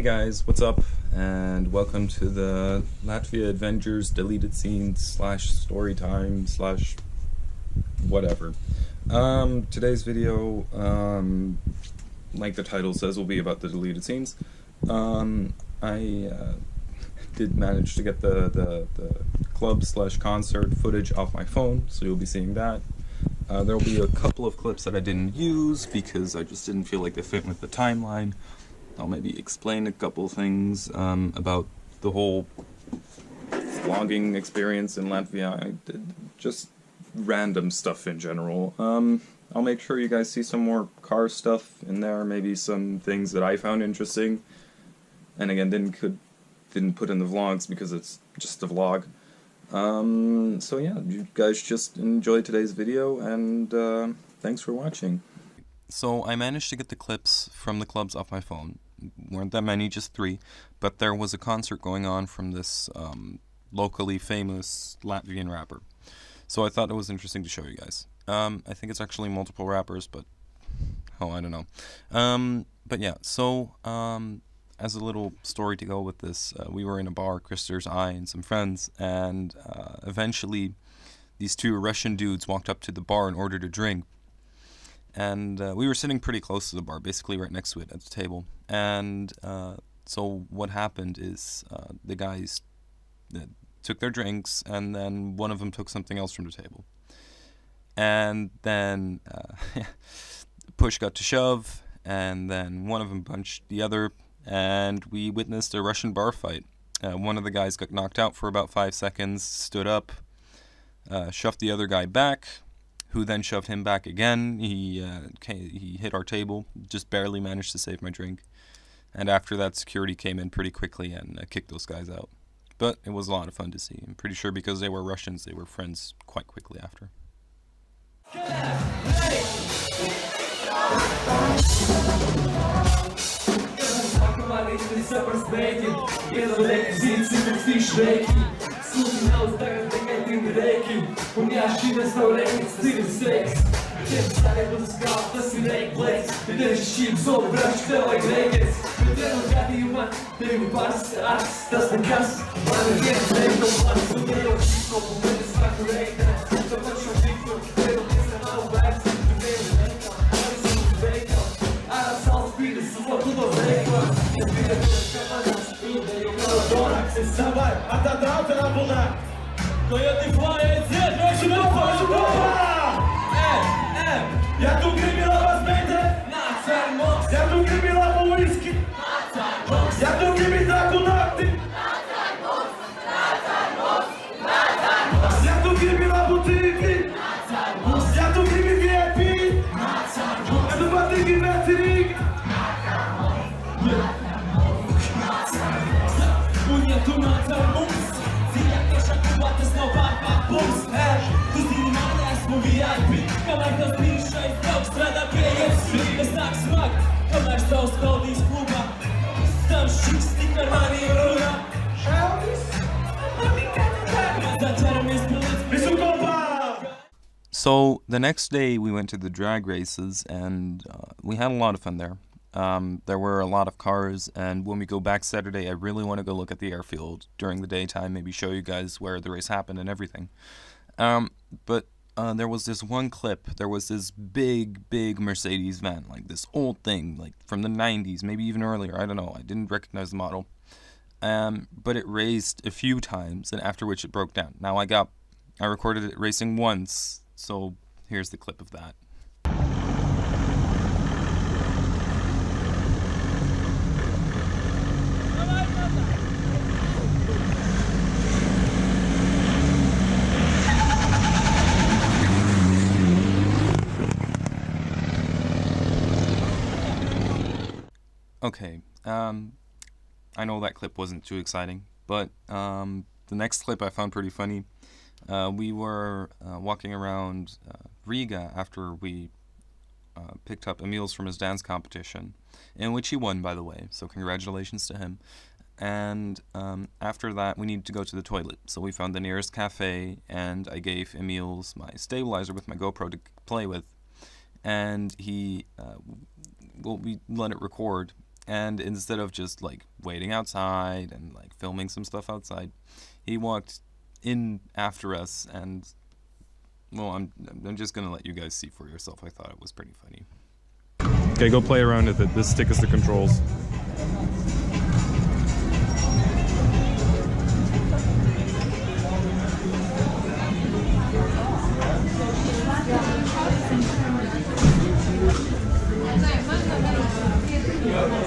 Hey guys, what's up? And welcome to the Latvia Adventures deleted scenes slash story time slash whatever. Today's video, like the title says, will be about the deleted scenes. I did manage to get the club slash concert footage off my phone, so you'll be seeing that. There'll be a couple of clips that I didn't use because I just didn't feel like they fit with the timeline. I'll maybe explain a couple things about the whole vlogging experience in Latvia. I did just random stuff in general. I'll make sure you guys see some more car stuff in there, maybe some things that I found interesting. And again, didn't put in the vlogs because it's just a vlog. So yeah, you guys just enjoy today's video, and thanks for watching. So I managed to get the clips from the clubs off my phone. Weren't that many, just 3, but there was a concert going on from this locally famous Latvian rapper. So I thought it was interesting to show you guys. I think it's actually multiple rappers, but I don't know. But yeah, so as a little story to go with this, we were in a bar, Krister's, I, and some friends, and eventually these 2 Russian dudes walked up to the bar and ordered a drink. And we were sitting pretty close to the bar, basically right next to it at the table. And so what happened is the guys took their drinks, and then one of them took something else from the table. And then push got to shove, and then one of them punched the other, and we witnessed a Russian bar fight. One of the guys got knocked out for about 5 seconds, stood up, shoved the other guy back, who then shoved him back again. He hit our table, just barely managed to save my drink. And after that, security came in pretty quickly and kicked those guys out. But it was a lot of fun to see. I'm pretty sure because they were Russians, they were friends quite quickly after. Un jāšķīras nav reiknis, tas ir seks. Tiem stari būtu skāp, tas ir reiklēks. Bet daži šīm zolu braši tev vajag reikēs. Bet vienu gadījumā tevi pārstāsts, tas nekas. Man ir viens reikno manis, un ja jau šīs kopu, bet es saku reiknēt. Tāpat šo tiktu, tev tiesa nav vērts. Tu vienu reikā, manis ir veikā. Ārā saules pīdas, un tu dos reikā. Ja pīda kuras kā manās, pīdēju kā doraks. Es savai, tā daudz rabunā. Toyota Flyers, yeah, no pode. Ja tu gribi labas meitenes, nāc ar mums. Ja tu gribi labu whisky, nāc ar mums. Ja tu gribi taku nakti, nāc ar mums. Nāc ar mums, nāc ar mums. Ja tu gribi labu tīkli, nāc ar mums. Ja tu gribi VIP, nāc ar mums. Ja tu patīgi vecerīgi, nāc ar mums. Nāc ar mums. Un ja tu nāc ar mums, tas nav pārkāpums, tu zini man esmu VIP, kamēr tas brīšais draugs strādā pie FC. Es nāk smag, kamēr savs kaldīs klubā, tam šiks tik ar maniem runā. Šaudis, man tikai mēs daķeramies pie līdz visu kopā! So the next day we went to the drag races, and we had a lot of fun there. There were a lot of cars, and when we go back Saturday, I really want to go look at the airfield during the daytime, maybe show you guys where the race happened and everything. But there was this one clip, there was this big Mercedes van, like this old thing, like from the 90s, maybe even earlier, I don't know, I didn't recognize the model. But it raced a few times, and after which it broke down. Now I recorded it racing once, so here's the clip of that. Okay, I know that clip wasn't too exciting, but the next clip I found pretty funny. We were walking around Riga after we picked up Emil's from his dance competition, in which he won, by the way, so congratulations to him. And after that, we needed to go to the toilet, so we found the nearest cafe, and I gave Emil's my stabilizer with my GoPro to play with, and we let it record, And instead of just like waiting outside and like filming some stuff outside, he walked in after us, and well, I'm just gonna let you guys see for yourself. I thought it was pretty funny. Okay, go play around with it. This stick is the controls.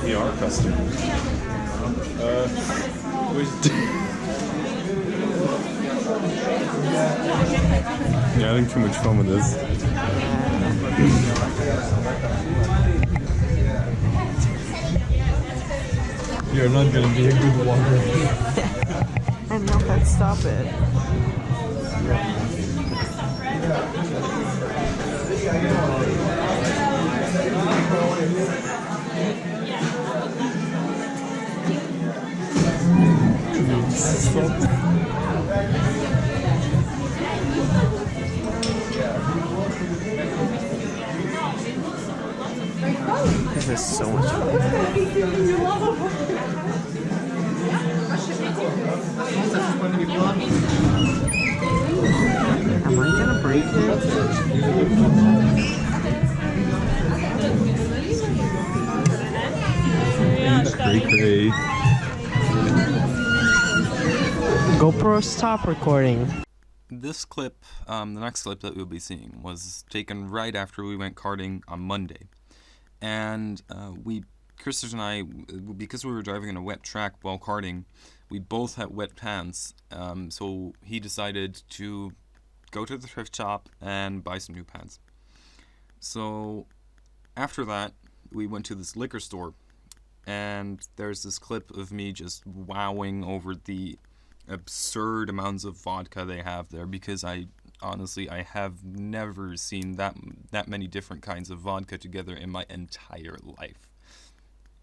We are customers. Yeah, having too much fun with this. You're not gonna be a good walker. I know, but stop it. This is so much fun. Am I gonna break it? Cray. GoPro, stop recording. This clip, the next clip that we'll be seeing, was taken right after we went karting on Monday. And Christopher and I, because we were driving on a wet track while karting, we both had wet pants. So he decided to go to the thrift shop and buy some new pants. So after that, we went to this liquor store, and there's this clip of me just wowing over the absurd amounts of vodka they have there, because I have never seen that many different kinds of vodka together in my entire life.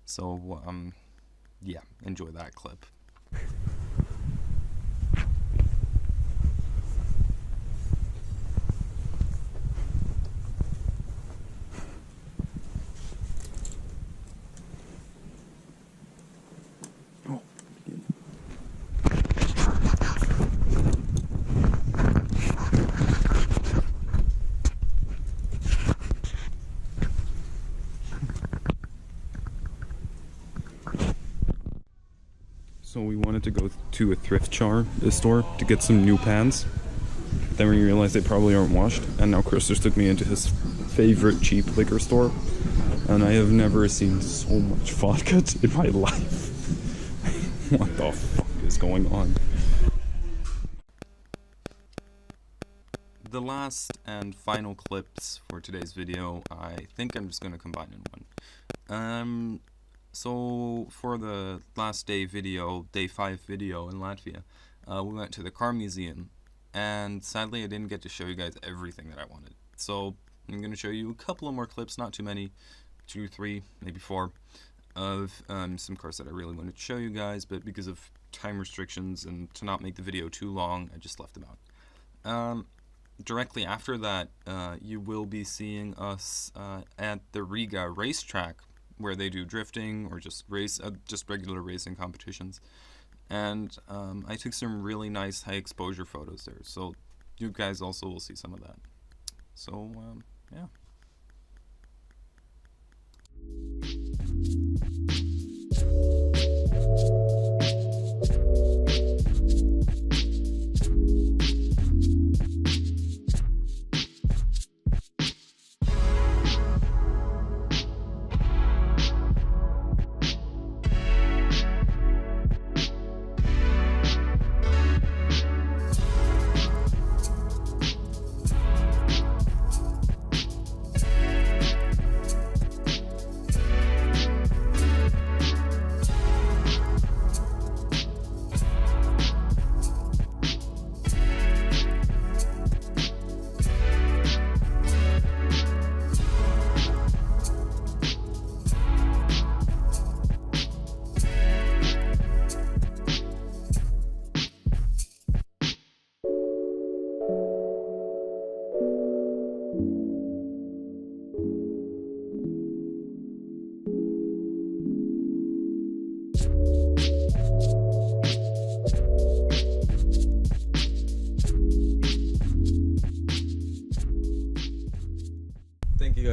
So yeah, enjoy that clip. So we wanted to go to a thrift store to get some new pants. Then we realized they probably aren't washed, and now Chris just took me into his favorite cheap liquor store, and I have never seen so much vodka in my life. What the fuck is going on? The last and final clips for today's video, I think I'm just going to combine in one. So for the last day video, day 5 video in Latvia, we went to the car museum, and sadly I didn't get to show you guys everything that I wanted. So I'm going to show you a couple of more clips, not too many, 2, 3, maybe 4, of some cars that I really wanted to show you guys, but because of time restrictions and to not make the video too long, I just left them out. Directly after that, you will be seeing us at the Riga racetrack, where they do drifting or just regular racing competitions. And I took some really nice high exposure photos there, so you guys also will see some of that. So yeah.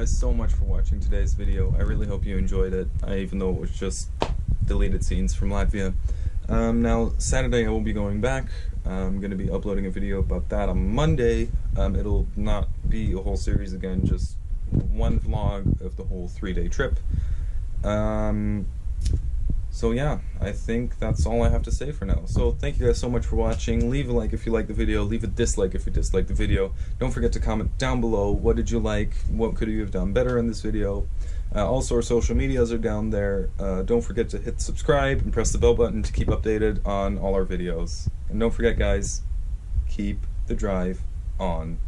guys so much for watching today's video. I really hope you enjoyed it, even though it was just deleted scenes from Latvia. Now, Saturday I will be going back. I'm going to be uploading a video about that on Monday. It'll not be a whole series again, just one vlog of the whole 3-day trip. So yeah, I think that's all I have to say for now. So thank you guys so much for watching. Leave a like if you like the video, leave a dislike if you dislike the video. Don't forget to comment down below, what did you like, what could you have done better in this video. Also our social medias are down there. Don't forget to hit subscribe and press the bell button to keep updated on all our videos. And don't forget guys, keep the drive on.